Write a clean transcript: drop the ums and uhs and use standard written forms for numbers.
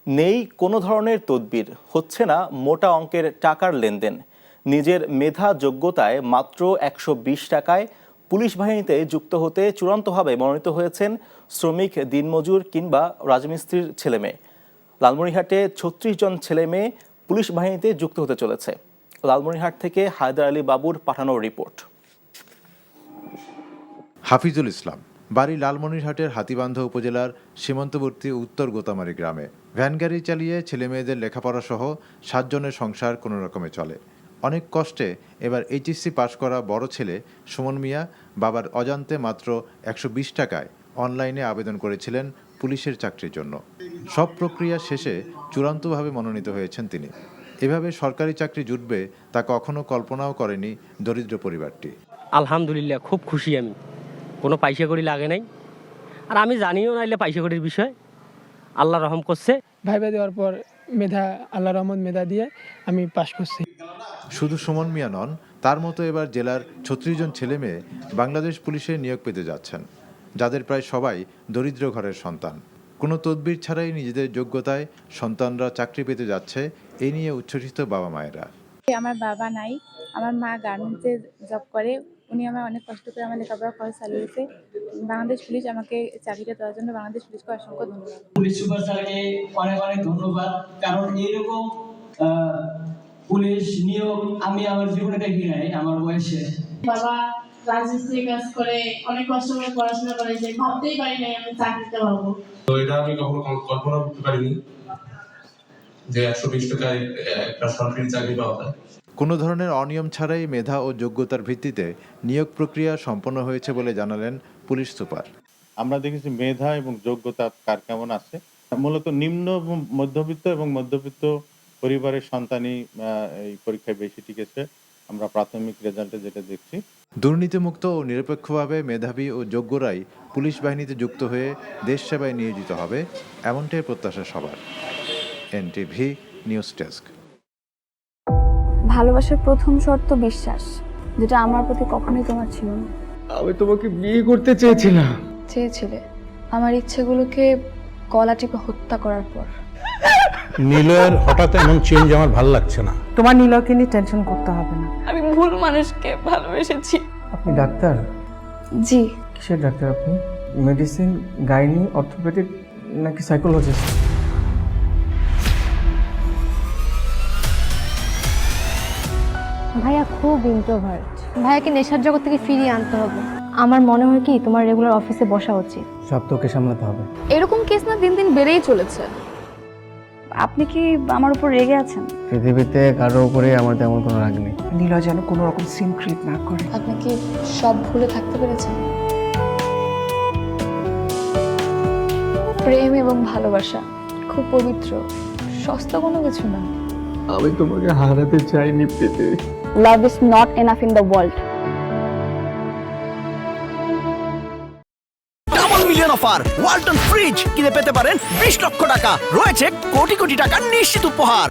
নেই কোনো ধরনের তদবির, হচ্ছে না মোটা অঙ্কের টাকার লেনদেন। নিজের মেধা যোগ্যতায় মাত্র ১২০ টাকায় পুলিশ বাহিনীতে যুক্ত হতে চূড়ান্তভাবে মনোনীত হয়েছেন শ্রমিক, দিনমজুর কিংবা রাজমিস্ত্রির ছেলেমেয়ে। লালমনিরহাটে ৩৬ জন ছেলেমেয়ে পুলিশ বাহিনীতে যুক্ত হতে চলেছে। লালমনিরহাট থেকে হায়দার আলী বাবুর পাঠানো রিপোর্ট। হাফিজুল ইসলাম, বাড়ি লালমনিরহাটের হাতীবান্ধা উপজেলার সীমান্তবর্তী উত্তর গোতামারি গ্রামে। ভ্যান গাড়ি চালিয়ে ছেলেমেয়েদের লেখাপড়া সহ ৭ জনের সংসার কোনো রকমে চলে। অনেক কষ্টে এবার এইচএসসি পাশ করা বড় ছেলে সুমন মিয়া বাবার অজান্তে মাত্র ১২০ টাকায় অনলাইনে আবেদন করেছিলেন পুলিশের চাকরির জন্য। সব প্রক্রিয়া শেষে চূড়ান্তভাবে মনোনীত হয়েছেন তিনি। এভাবে সরকারি চাকরি জুটবে তা কখনো কল্পনাও করেনি দরিদ্র পরিবারটি। আলহামদুলিল্লাহ, খুব খুশি আমি। কোনো পয়সা করি লাগে নাই, আর আমি জানিও নাইলে পয়সা করির বিষয়। আল্লাহ রহম করছে। ভাইবা দেওয়ার পর মেধা, আল্লাহ রহমত মেধা দিয়ে আমি পাশ করছি। শুধু সুমন মিয়া নন, তার মতো এবার জেলার ৩৬ জন ছেলে মেয়ে বাংলাদেশ পুলিশে নিয়োগ পেতে যাচ্ছেন, যাদের প্রায় সবাই দরিদ্র ঘরের সন্তান। কোনো তদবির ছাড়াই নিজেদের যোগ্যতায় সন্তানরা চাকরি পেতে যাচ্ছে, এই নিয়ে উচ্ছ্বসিত বাবা মায়েরা। আমার বাবা নাই, আমার মা গার্মেন্টসে জব করে। উনি আমার অনেক কষ্ট করে আমার লেখাপড়া খরচ চালিয়েছে। বাংলাদেশ পুলিশ আমাকে চাকরিটা দেওয়ার জন্য বাংলাদেশ পুলিশকে অসংখ্য ধন্যবাদ। পুলিশ সুপার স্যারকে অনেক অনেক ধন্যবাদ, কারণ এইরকম পুলিশ নিয়োগ আমি আমার জীবনে দেখি নাই আমার বয়সে। বাবা রাজমিস্ত্রি কাজ করে অনেক কষ্ট করে পড়াশোনা করে, যে ভাবতেই পারি নাই আমি চাকরিতে পাবো। তো এটা আমি কখনো কল্পনা করতে পারিনি যে ১২০ টাকায় একটা সরকারি চাকরি পাওয়া যায়। কোনো ধরনের অনিয়ম ছাড়াই মেধা ও যোগ্যতার ভিত্তিতে নিয়োগ প্রক্রিয়া সম্পন্ন হয়েছে বলে জানালেন পুলিশ সুপার। আমরা দেখেছি মেধা এবং যোগ্যতা কার কেমন আছে। মূলত নিম্ন মধ্যবিত্ত এবং মধ্যবিত্ত পরিবারের সন্তানই এই পরীক্ষায় বেশি টিকেছে, আমরা প্রাথমিক রেজাল্টে যেটা দেখছি। দুর্নীতিমুক্ত ও নিরপেক্ষভাবে মেধাবী ও যোগ্যরাই পুলিশ বাহিনীতে যুক্ত হয়ে দেশ সেবায় নিয়োজিত হবে, এমনটাই প্রত্যাশা সবার। NTV news desk. ভালোবাসার প্রথম শর্ত বিশ্বাস, যেটা আমার প্রতি কখনোই তোমার ছিল না। আমি তোমাকে বিয়ে করতে চেয়েছিলাম। চেয়েছিলে আমার ইচ্ছেগুলোকে গলা টিপে হত্যা করার পর। নিলয়ের হঠাৎ এমন চেঞ্জ আমার ভালো লাগছে না। তোমার নিলয়কে নিয়ে টেনশন করতে হবে না। আমি ভুল মানুষকে ভালোবেসেছি। আপনি ডাক্তার? জি। কিসের ডাক্তার আপনি? মেডিসিন, গাইনি, অর্থোপেডিক নাকি সাইকোলজিস্ট? ভাইয়া খুব ইন্ট্রোভার্ট। ভাইয়াকে নেশার জগৎ থেকে ফিরিয়ে আনতে হবে। আমার মনে হয় কি তোমার রেগুলার অফিসে বসা উচিত। সব তোকে সামলাতে হবে। এরকম কেস না দিন দিন বেড়েই চলেছে। আপনি কি আমার উপর রেগে আছেন? পৃথিবীতে কারো উপরে আমার তেমন কোনো রাগ নেই। নিলয় যেন কোনো রকম সিন ক্রিয়েট না করে। আপনি কি সব ভুলে থাকতে পেরেছেন? প্রেম এবং ভালোবাসা খুব পবিত্র, সস্তা কোনো কিছু না। আমি তোমাকে হারাতে চাইনি পেতে। Love is not enough in the world. Double million offer Walton fridge কিনে পেতে পারেন ২০ লক্ষ টাকা, রয়েছে কোটি কোটি টাকার নিশ্চিত উপহার।